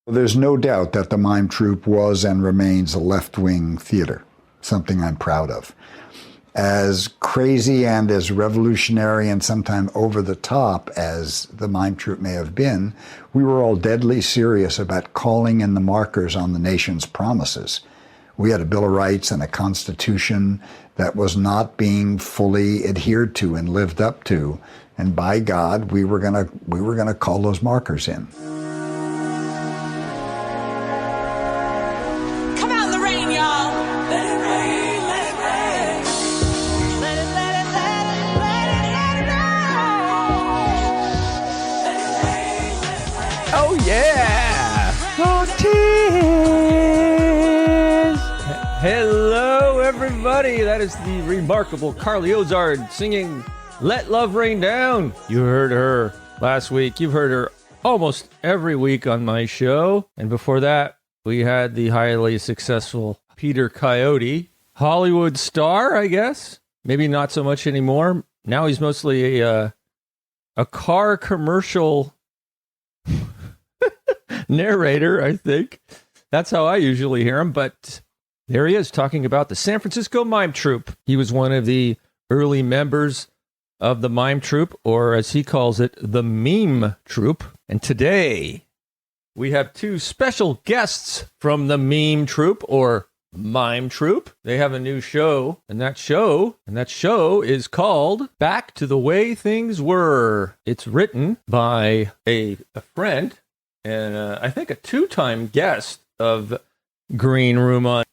There's no doubt that the Mime Troupe was and remains a left-wing theater, something I'm proud of. As crazy and as revolutionary and sometimes over the top as the Mime Troupe may have been, we were all deadly serious about calling in the markers on the nation's promises. We had a Bill of Rights and a Constitution that was not being fully adhered to and lived up to. And by God, we were gonna call those markers in. Come out in the rain, y'all. Let it rain, let it rain. Let it, let it, let it, let it, let it rain. Let it rain, let it rain. Oh yeah! Oh, tears. Hello, everybody. That is the remarkable Carly Ozard singing "Let Love Rain Down." You heard her last week. You've heard her almost every week on my show. And before that, we had the highly successful Peter Coyote, Hollywood star, I guess. Maybe not so much anymore. Now he's mostly a car commercial narrator, I think. That's how I usually hear him. But there he is talking about the San Francisco Mime Troupe. He was one of the early members of the Mime Troupe, or as he calls it, the Mime Troupe. And today, we have two special guests from the Mime Troupe, or Mime Troupe. They have a new show, and that show is called Back to the Way Things Were. It's written by a friend, and I think a two-time guest of Green Room on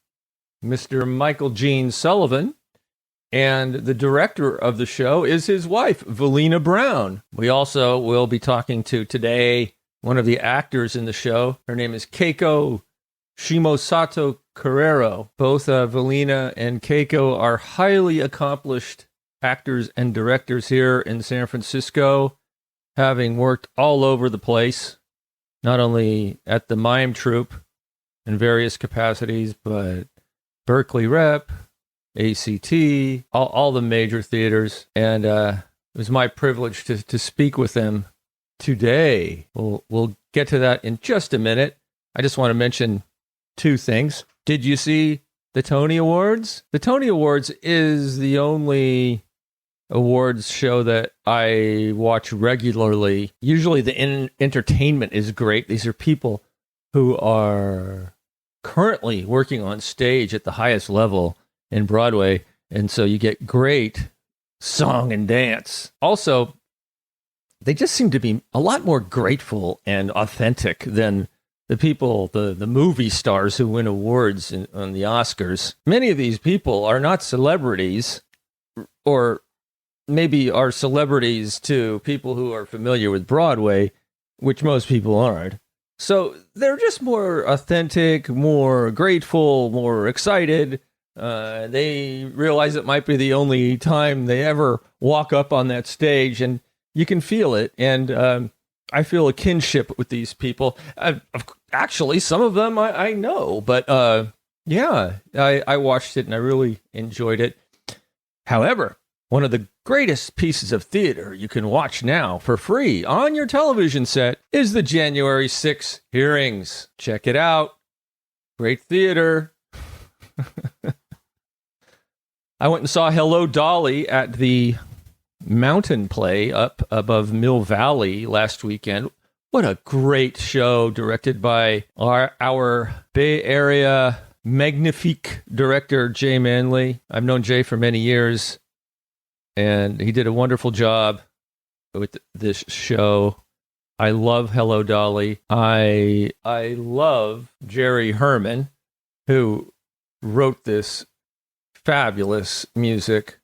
Mr. Michael Gene Sullivan. And the director of the show is his wife, Velina Brown. We also will be talking to today one of the actors in the show. Her name is Keiko Shimosato Carreiro. Both Velina and Keiko are highly accomplished actors and directors here in San Francisco, having worked all over the place, not only at the Mime Troupe in various capacities, but Berkeley Rep, ACT, all the major theaters, and it was my privilege to speak with them today. We'll get to that in just a minute. I just want to mention two things. Did you see the Tony Awards? The Tony Awards is the only awards show that I watch regularly. Usually the entertainment is great. These are people who are currently working on stage at the highest level in Broadway, and so you get great song and dance. Also, they just seem to be a lot more grateful and authentic than the people, the movie stars who win awards on the Oscars. Many of these people are not celebrities, or maybe are celebrities to people who are familiar with Broadway, which most people aren't. So they're just more authentic, more grateful, more excited. They realize it might be the only time they ever walk up on that stage, and you can feel it. And I feel a kinship with these people. Actually, some of them I know, but yeah, I watched it and I really enjoyed it. However, one of the greatest pieces of theater you can watch now for free on your television set is the January 6 hearings. Check it out. Great theater. I went and saw Hello, Dolly at the Mountain Play up above Mill Valley last weekend. What a great show, directed by our Bay Area magnifique director, Jay Manley. I've known Jay for many years, and he did a wonderful job with this show. I love Hello, Dolly. I love Jerry Herman, who wrote this fabulous music.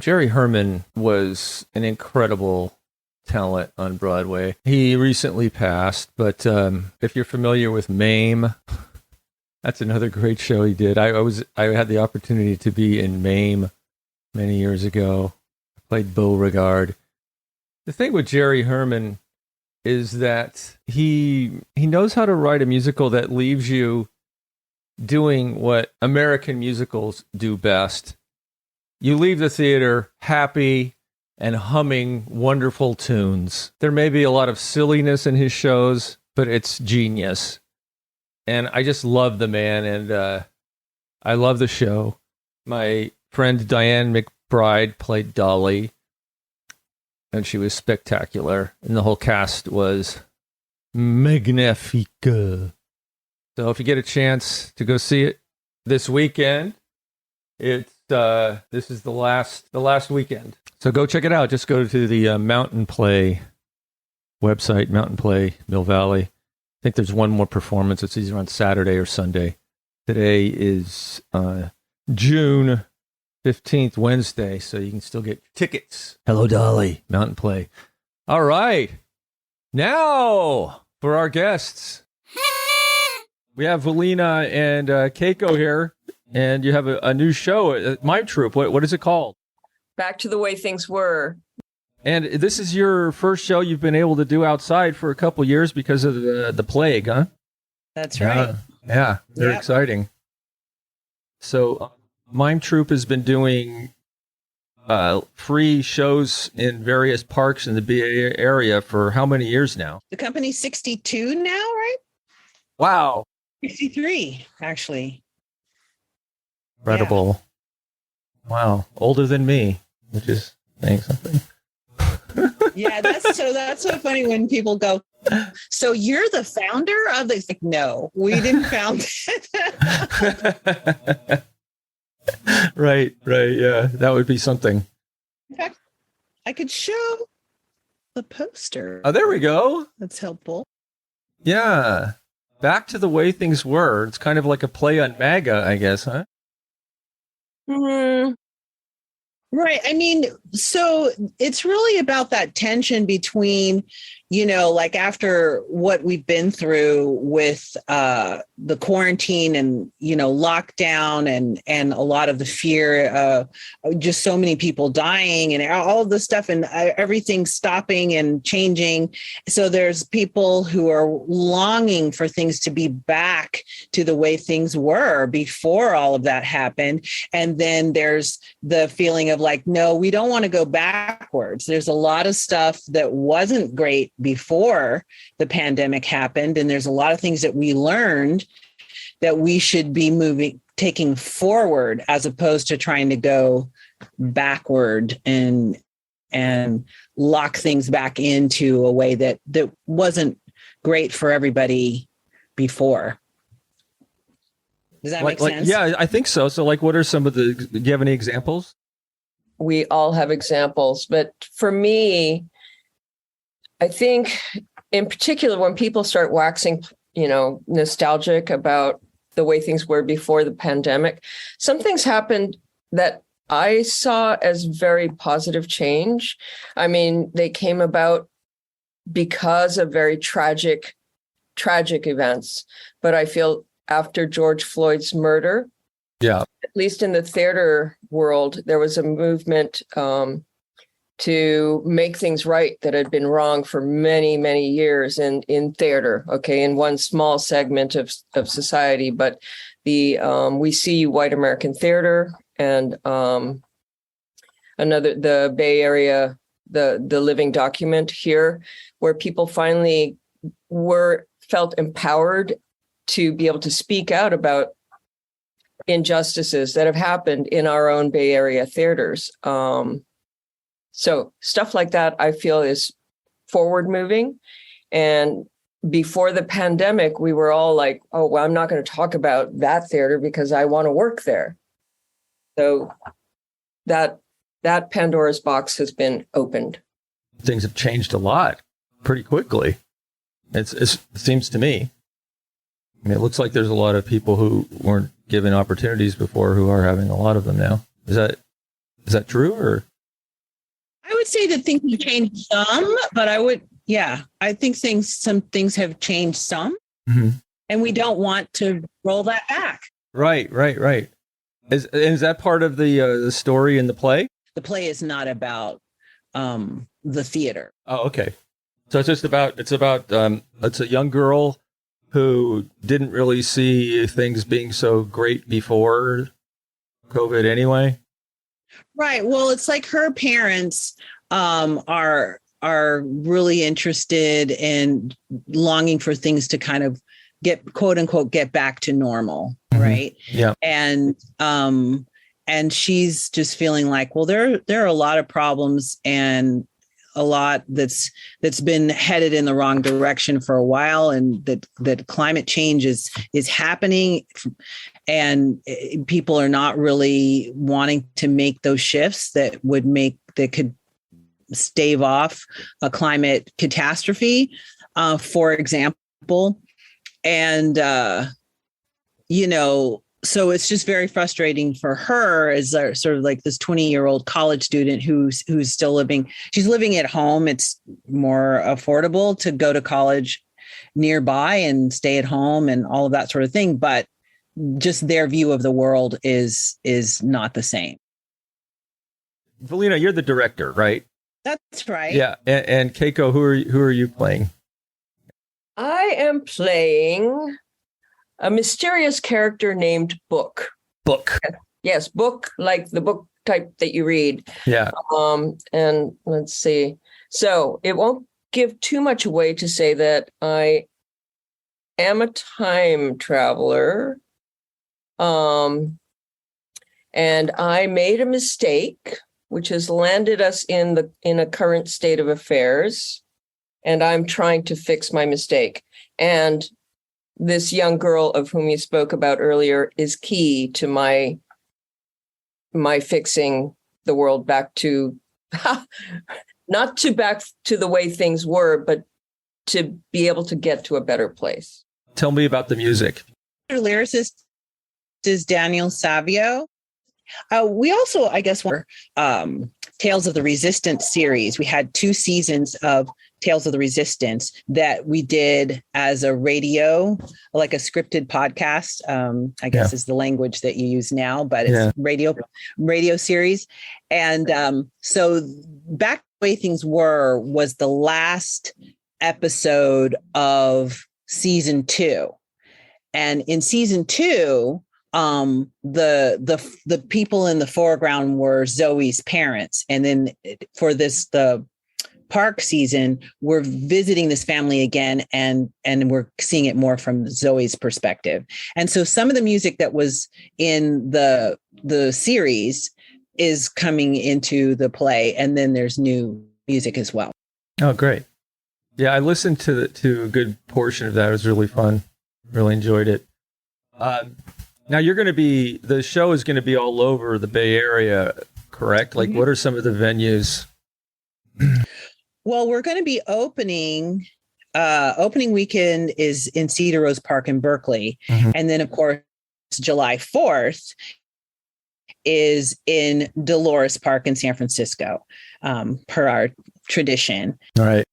Jerry Herman was an incredible talent on Broadway. He recently passed, but if you're familiar with Mame, that's another great show he did. I had the opportunity to be in Mame many years ago. I played Beauregard. The thing with Jerry Herman is that he knows how to write a musical that leaves you doing what American musicals do best. You leave the theater happy and humming wonderful tunes. There may be a lot of silliness in his shows, but it's genius. And I just love the man, and I love the show. My friend Diane McBride played Dolly, and she was spectacular. And the whole cast was magnifique. So if you get a chance to go see it this weekend, it's this is the last weekend. So go check it out. Just go to the Mountain Play website, Mountain Play Mill Valley. I think there's one more performance. It's either on Saturday or Sunday. Today is June 15th, Wednesday, so you can still get tickets. Hello, Dolly, Mountain Play. All right. Now for our guests. We have Velina and Keiko here, and you have a new show at Mime Troupe. What is it called? Back to the Way Things Were. And this is your first show you've been able to do outside for a couple years because of the plague, huh? That's right. Yeah, very Yep. exciting. So Mime Troupe has been doing free shows in various parks in the Bay Area for how many years now? The company's 62 now, right? Wow. 63, actually. Incredible. Wow. Older than me, which is saying something. Yeah, that's so funny when people go, so you're the founder of this? Like, no, we didn't found it. Right. Yeah, that would be something. In fact, I could show the poster. Oh, there we go. That's helpful. Yeah. Back to the way things were. It's kind of like a play on MAGA, I guess, huh? Right. I mean, so it's really about that tension between, like after what we've been through with the quarantine and, lockdown and a lot of the fear, just so many people dying and all of this stuff and everything stopping and changing. So there's people who are longing for things to be back to the way things were before all of that happened. And then there's the feeling of like, no, we don't want to go backwards. There's a lot of stuff that wasn't great before the pandemic happened. And there's a lot of things that we learned that we should be taking forward as opposed to trying to go backward and lock things back into a way that wasn't great for everybody before. Does that make sense? Yeah, I think so. So what are some of do you have any examples? We all have examples, but for me, I think in particular, when people start waxing, nostalgic about the way things were before the pandemic, some things happened that I saw as very positive change. I mean, they came about because of very tragic events, but I feel after George Floyd's murder, yeah, at least in the theater world, there was a movement to make things right that had been wrong for many, many years in theater, in one small segment of society. But we see white American theater and the Bay Area, the Living Document here, where people finally felt empowered to be able to speak out about injustices that have happened in our own Bay Area theaters. So stuff like that, I feel, is forward moving. And before the pandemic, we were all like, oh, well, I'm not going to talk about that theater because I want to work there. So that Pandora's box has been opened. Things have changed a lot pretty quickly. It seems to me. I mean, it looks like there's a lot of people who weren't given opportunities before who are having a lot of them now. Is that true? Or I would say that things have changed some, but I think some things have changed some, and we don't want to roll that back. Right. Is that part of the story in the play? The play is not about the theater. Oh, okay. So it's about it's a young girl who didn't really see things being so great before COVID anyway. Right. Well, it's like her parents are are really interested in longing for things to kind of get, quote unquote, get back to normal, right? Yeah. And she's just feeling like, well, there are a lot of problems and a lot that's been headed in the wrong direction for a while, and that climate change is happening, and people are not really wanting to make those shifts that could stave off a climate catastrophe, for example. And so it's just very frustrating for her as sort of like this 20-year-old college student who's still living. She's living at home. It's more affordable to go to college nearby and stay at home and all of that sort of thing. But just their view of the world is not the same. Velina, you're the director, right? That's right. Yeah. And Keiko, who are you playing? I am playing a mysterious character named Book. Book. Yes, Book, like the book type that you read. Yeah. And let's see. So it won't give too much away to say that I am a time traveler. And I made a mistake, which has landed us in a current state of affairs. And I'm trying to fix my mistake. And this young girl of whom you spoke about earlier is key to my fixing the world back to back to the way things were, but to be able to get to a better place. Tell me about the music. Our lyricist is Daniel Savio. We also, I guess, were Tales of the Resistance series. We had 2 seasons of Tales of the Resistance that we did as a radio, like a scripted podcast, I guess is the language that you use now, but it's radio series. And so back the way things was the last episode of season 2. And in season 2, the people in the foreground were Zoe's parents. And then for the park season, we're visiting this family again, and we're seeing it more from Zoe's perspective. And so some of the music that was in the series is coming into the play, and then there's new music as well. Oh, great. Yeah, I listened to a good portion of that. It was really fun. Really enjoyed it. Now the show is going to be all over the Bay Area, correct? Like, what are some of the venues? Well, we're going to be opening weekend is in Cedar Rose Park in Berkeley. And then, of course, July 4th is in Dolores Park in San Francisco, per our tradition. All right.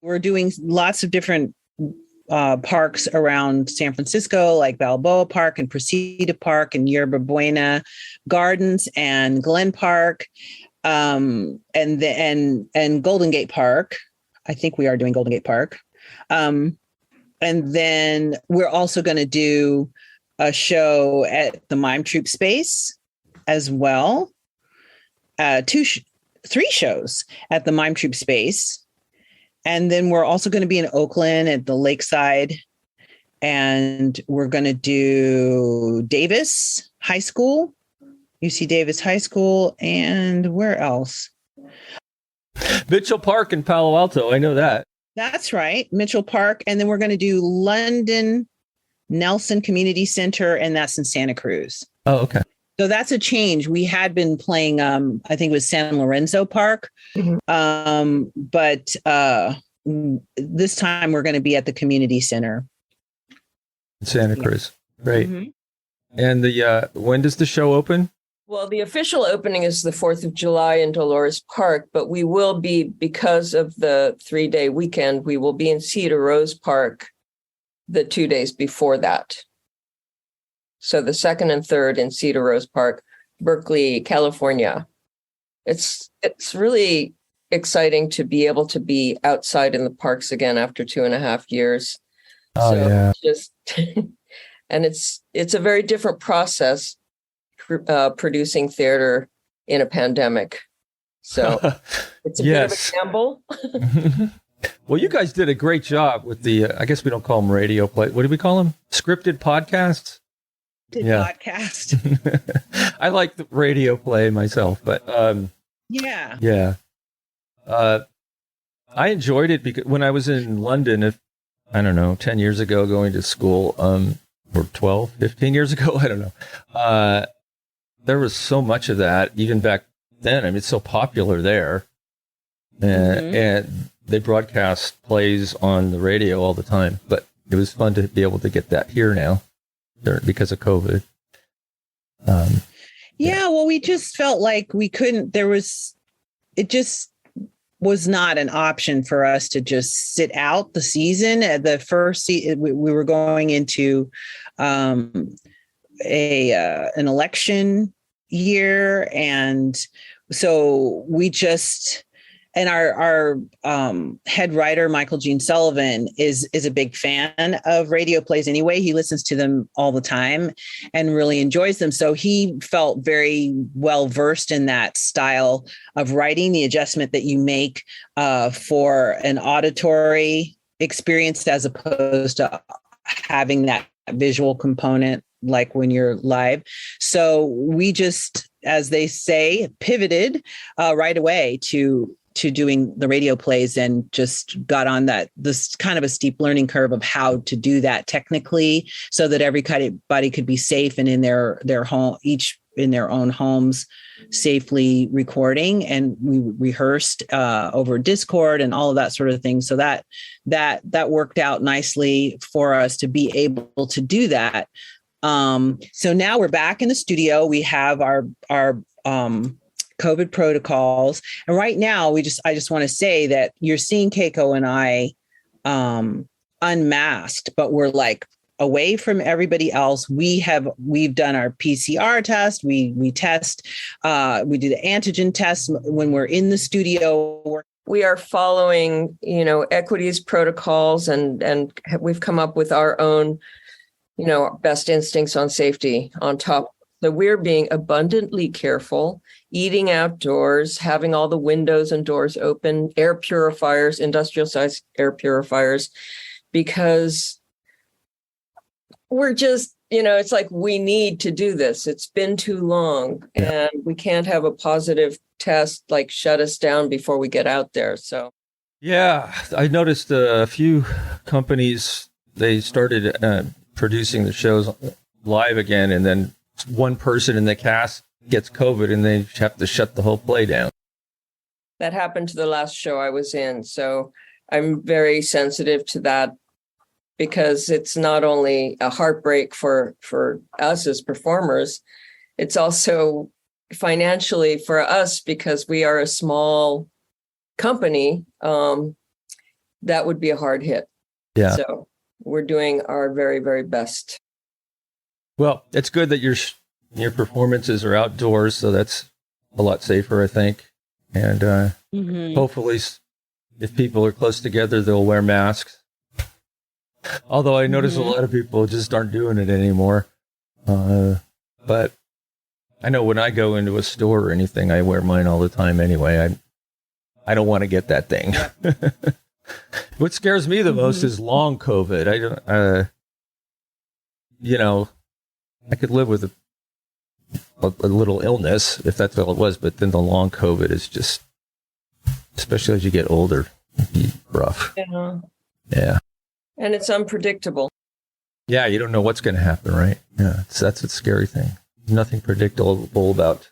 We're doing lots of different parks around San Francisco, like Balboa Park and Presida Park and Yerba Buena Gardens and Glen Park, and Golden Gate Park. I think we are doing Golden Gate Park. And then we're also going to do a show at the Mime Troupe space as well. 3 shows at the Mime Troupe space. And then we're also going to be in Oakland at the Lakeside. And we're going to do Davis High School, UC Davis High School. And where else? Mitchell Park in Palo Alto. I know that. That's right. Mitchell Park. And then we're going to do London Nelson Community Center. And that's in Santa Cruz. Oh, okay. So that's a change. We had been playing, I think it was San Lorenzo Park. But this time we're going to be at the community center. Santa Cruz. Great. And when does the show open? Well, the official opening is the 4th of July in Dolores Park, but we will be, because of the 3-day weekend, we will be in Cedar Rose Park the 2 days before that. So the 2nd and 3rd in Cedar Rose Park, Berkeley, California. It's really exciting to be able to be outside in the parks again after 2.5 years. Oh, so yeah. And it's a very different process producing theater in a pandemic. So it's a Yes. bit of a gamble. Well, you guys did a great job with the, I guess we don't call them radio play. What do we call them? Scripted podcasts? Yeah. Podcast. I like the radio play myself, but Yeah. yeah. I enjoyed it because when I was in London, I don't know, 10 years ago going to school, or 12, 15 years ago, I don't know. There was so much of that even back then. I mean, it's so popular there. And they broadcast plays on the radio all the time, but it was fun to be able to get that here now because of COVID. Yeah, well, we just felt like we couldn't, it just was not an option for us to just sit out the season. The first season, we were going into an election year. And so we just, and our head writer, Michael Gene Sullivan, is a big fan of radio plays anyway. He listens to them all the time and really enjoys them. So he felt very well versed in that style of writing, the adjustment that you make for an auditory experience as opposed to having that visual component like when you're live. So we just, as they say, pivoted right away to doing the radio plays and just got on this kind of a steep learning curve of how to do that technically so that everybody could be safe and in their home, each in their own homes, safely recording. And we rehearsed over Discord and all of that sort of thing. So that worked out nicely for us to be able to do that. So now we're back in the studio. We have our COVID protocols. And right now I just want to say that you're seeing Keiko and I unmasked, but we're like away from everybody else. We've done our PCR test. We test, we do the antigen test when we're in the studio. We are following, equities protocols and we've come up with our own, best instincts on safety on top. So we're being abundantly careful, eating outdoors, having all the windows and doors open, air purifiers, industrial size air purifiers, because we're just, it's like we need to do this. It's been too long and we can't have a positive test like shut us down before we get out there. So, yeah, I noticed a few companies, they started producing the shows live again, and then one person in the cast gets COVID and they have to shut the whole play down. That happened to the last show I was in. So I'm very sensitive to that because it's not only a heartbreak for us as performers, it's also financially for us because we are a small company. That would be a hard hit. Yeah. So we're doing our very, very best. Well, it's good that your performances are outdoors, so that's a lot safer, I think. And hopefully, if people are close together, they'll wear masks. Although I notice a lot of people just aren't doing it anymore. But I know when I go into a store or anything, I wear mine all the time anyway. I don't want to get that thing. What scares me the most is long COVID. I don't, I could live with a little illness if that's all it was, but then the long COVID is just, especially as you get older, rough. Yeah. Yeah. And it's unpredictable. Yeah, you don't know what's going to happen, right? Yeah, that's a scary thing. Nothing predictable about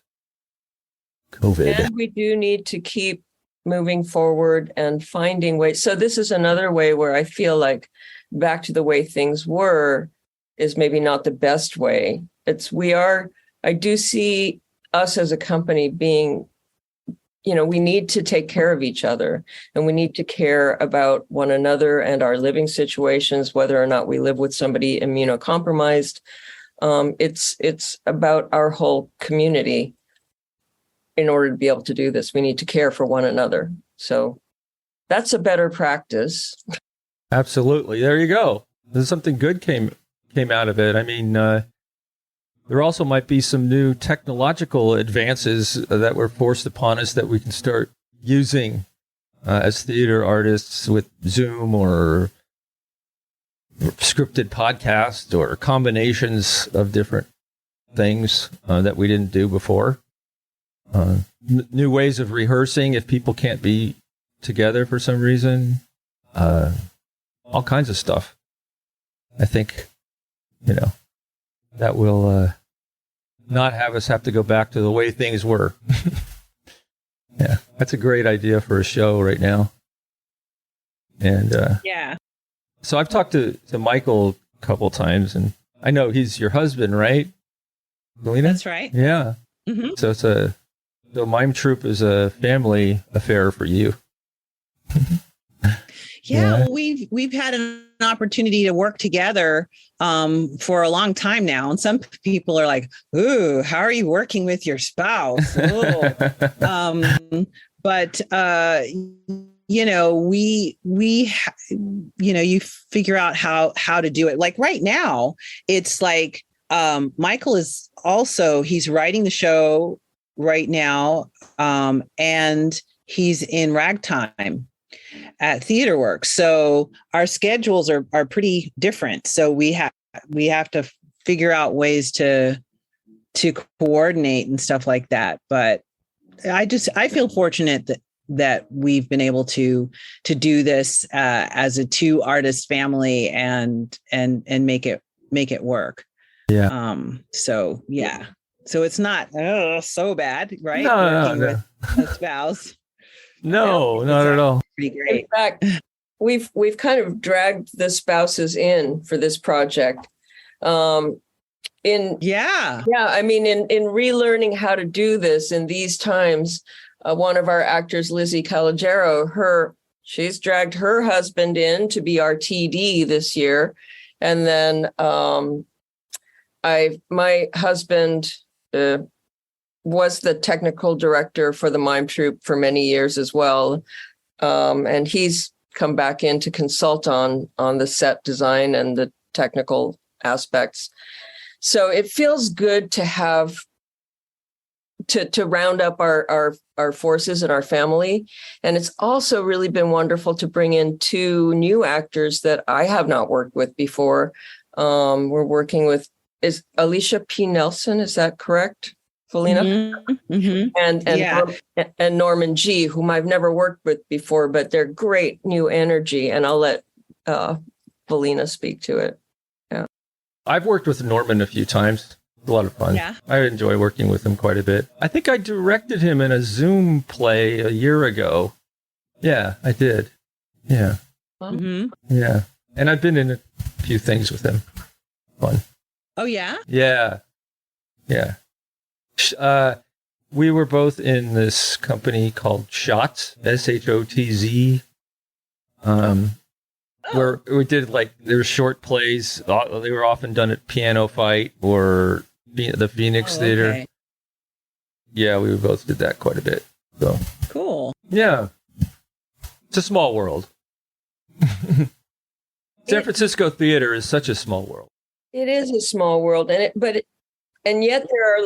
COVID. And we do need to keep moving forward and finding ways. So this is another way where I feel like back to the way things were is maybe not the best way. I do see us as a company being, we need to take care of each other and we need to care about one another and our living situations, whether or not we live with somebody immunocompromised. It's about our whole community. In order to be able to do this, we need to care for one another. So that's a better practice. Absolutely. There you go. There's something good came out of it. I mean, there also might be some new technological advances that were forced upon us that we can start using as theater artists with Zoom or scripted podcast or combinations of different things that we didn't do before. New ways of rehearsing if people can't be together for some reason. All kinds of stuff. I think, that will not have us have to go back to the way things were. Yeah, that's a great idea for a show right now. And Yeah. so I've talked to Michael a couple times, and I know he's your husband, right? Velina? That's right. Yeah. Mhm. So the Mime Troupe is a family affair for you. Yeah, we've had an opportunity to work together for a long time now, and some people are like, "Ooh, how are you working with your spouse?" But you figure out how to do it. Like right now, it's like Michael is also, he's writing the show right now, and he's in ragtime at TheaterWorks. So our schedules are pretty different. So we have to figure out ways to coordinate and stuff like that. But I feel fortunate that we've been able to do this as a 2-artist family and make it work. Yeah. So yeah. So it's not so bad, right? No. With a spouse. No, not at all. Pretty great. In fact, we've kind of dragged the spouses in for this project. Yeah. I mean, in relearning how to do this in these times, one of our actors, Lizzie Calogero, she's dragged her husband in to be our TD this year, and then my husband was the technical director for the Mime Troupe for many years as well, and he's come back in to consult on the set design and the technical aspects. So it feels good to have to round up our forces and our family. And it's also really been wonderful to bring in 2 new actors that I have not worked with before. We're working with, is Alicia P. Nelson, is that correct, Velina? Mm-hmm. Mm-hmm. And Norman G., whom I've never worked with before, but they're great new energy. And I'll let Velina speak to it. I've worked with Norman a few times. It's a lot of fun. Yeah. I enjoy working with him quite a bit. I think I directed him in a Zoom play a year ago. Yeah, I did. Yeah. Mm-hmm. Yeah. And I've been in a few things with him. Fun. Oh yeah. Yeah. Yeah. We were both in this company called Shots, SHOTZ. Where we did there were short plays. They were often done at Piano Fight or the Phoenix Theater. Okay. Yeah, we both did that quite a bit. So Cool. yeah, it's a small world. San Francisco theater is such a small world. It is a small world, and yet there are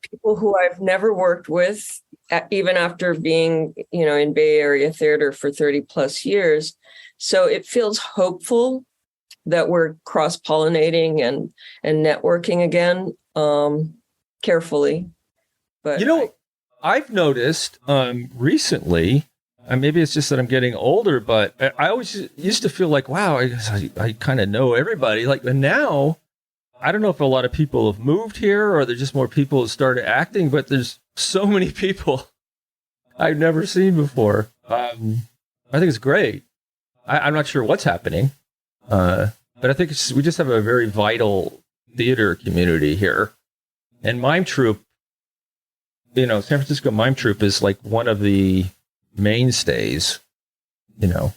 people who I've never worked with, even after being, in Bay Area theater for 30 plus years. So it feels hopeful that we're cross-pollinating and networking again, carefully. But I've noticed recently, and maybe it's just that I'm getting older, but I always used to feel like, wow, I kind of know everybody. And now, I don't know if a lot of people have moved here or there's just more people who started acting, but there's so many people I've never seen before. I think it's great. I'm not sure what's happening, but I think we just have a very vital theater community here. And Mime Troupe, San Francisco Mime Troupe is one of the mainstays, and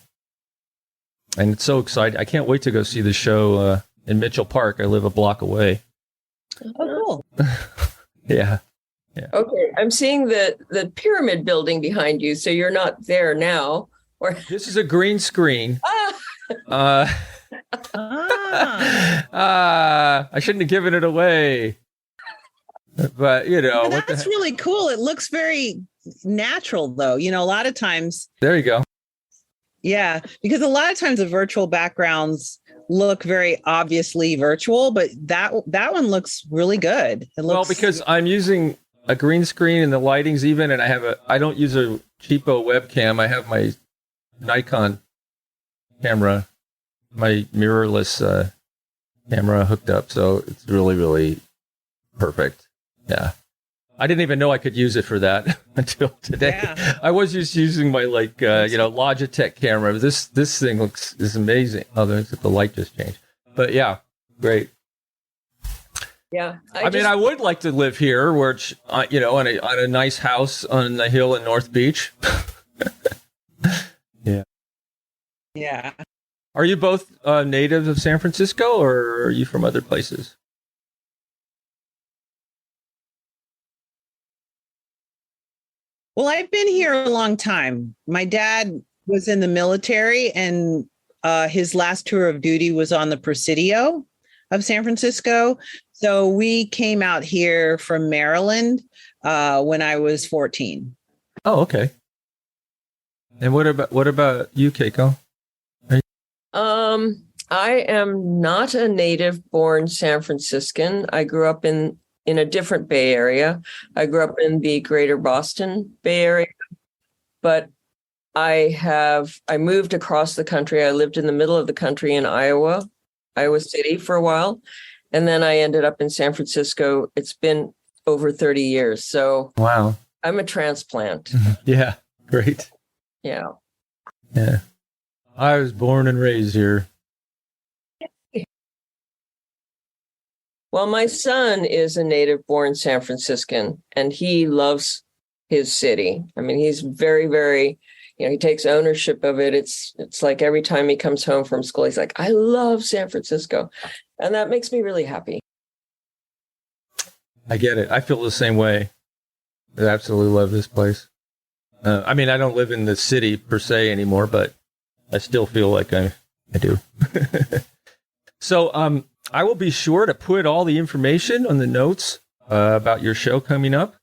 it's so exciting. I can't wait to go see the show in Mitchell Park. I live a block away. Oh, cool. Yeah. Okay, I'm seeing the pyramid building behind you, so you're not there now. This is a green screen. I shouldn't have given it away. But you know, And what the that's heck? really cool. It looks very natural, though. You know, a lot of times, There you go. yeah, because a lot of times the virtual backgrounds look very obviously virtual, but that one looks really good. It Well, looks because I'm using a green screen and the lighting's even, and I don't use a cheapo webcam. I have my Nikon camera, my mirrorless camera hooked up, so it's really, really perfect. Yeah. I didn't even know I could use it for that until today. Yeah. I was just using my Logitech camera. This thing is amazing. Oh, the light just changed. But yeah, great. Yeah. I mean, I would like to live here, where it's, on a nice house on the hill in North Beach. Yeah. yeah. Are you both natives of San Francisco, or are you from other places? Well, I've been here a long time. My dad was in the military, and his last tour of duty was on the Presidio of San Francisco. So we came out here from Maryland when I was 14. Oh, okay. And what about you, Keiko? I am not a native born San Franciscan. I grew up in a different Bay Area. I grew up in the greater Boston Bay Area, but I moved across the country. I lived in the middle of the country in Iowa City for a while. And then I ended up in San Francisco. It's been over 30 years. So Wow. I'm a transplant. Yeah, great. Yeah. Yeah. I was born and raised here. Well, my son is a native born San Franciscan, and he loves his city. I mean, he's very, very, he takes ownership of it. It's like every time he comes home from school, he's like, I love San Francisco. And that makes me really happy. I get it. I feel the same way. I absolutely love this place. I mean, I don't live in the city per se anymore, but I still feel like I do. So, I will be sure to put all the information on the notes about your show coming up.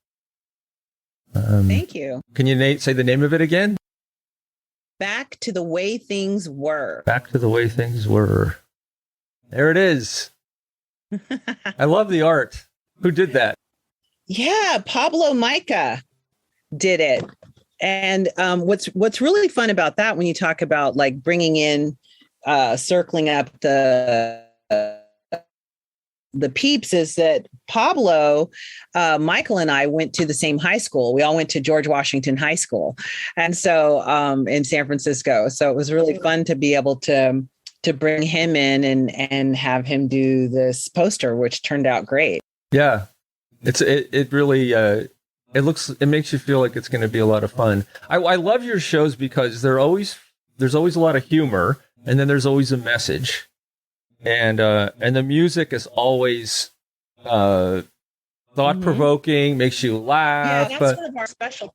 Thank you. Can you say the name of it again? Back to the way things were. Back to the way things were. There it is. I love the art. Who did that? Yeah, Pablo Mica did it. And what's really fun about that, when you talk about like bringing in, circling up the peeps, is that Pablo, Michael and I went to the same high school. We all went to George Washington High School. And so in San Francisco. So it was really fun to be able to bring him in and have him do this poster, which turned out great. Yeah. It really, it makes you feel like it's going to be a lot of fun. I love your shows because there's always a lot of humor, and then there's always a message. And the music is always thought-provoking, makes you laugh. Yeah, that's one of our specialties.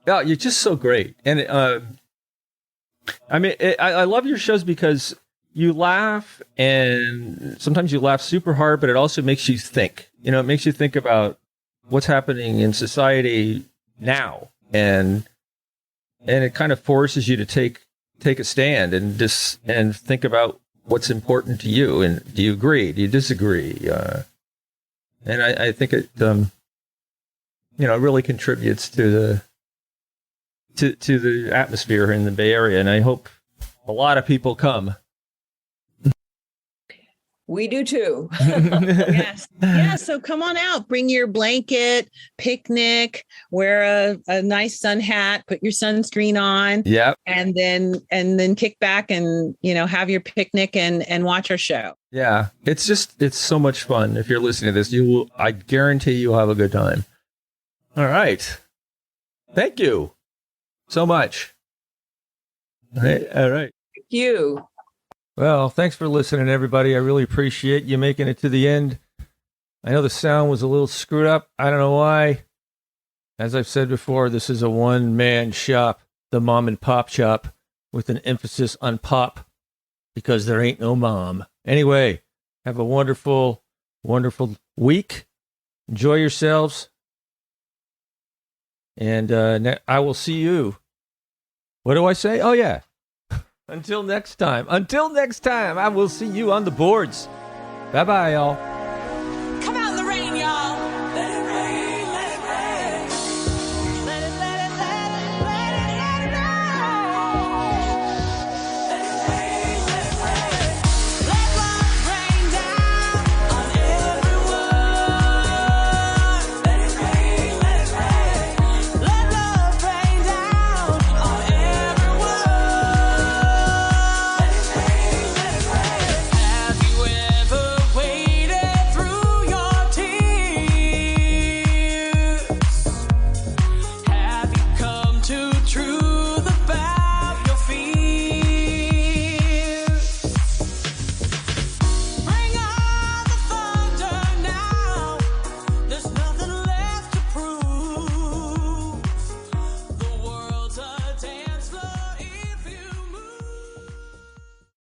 Yeah, you're just so great. And I mean, I love your shows because you laugh, and sometimes you laugh super hard, but it also makes you think. It makes you think about what's happening in society now, and it kind of forces you to take a stand and think about what's important to you, and do you agree? Do you disagree? And I think it, really contributes to the atmosphere in the Bay Area, and I hope a lot of people come. We do too. Yes. Yeah. So come on out, bring your blanket, picnic, wear a nice sun hat, put your sunscreen on. Yeah. And then kick back and, have your picnic and watch our show. Yeah. It's so much fun. If you're listening to this, I guarantee you'll have a good time. All right. Thank you so much. All right. Thank you. Well, thanks for listening, everybody. I really appreciate you making it to the end. I know the sound was a little screwed up. I don't know why. As I've said before, this is a one-man shop, the mom and pop shop, with an emphasis on pop, because there ain't no mom. Anyway, have a wonderful, wonderful week. Enjoy yourselves. And I will see you. What do I say? Oh, yeah. Until next time. Until next time, I will see you on the boards. Bye-bye, y'all.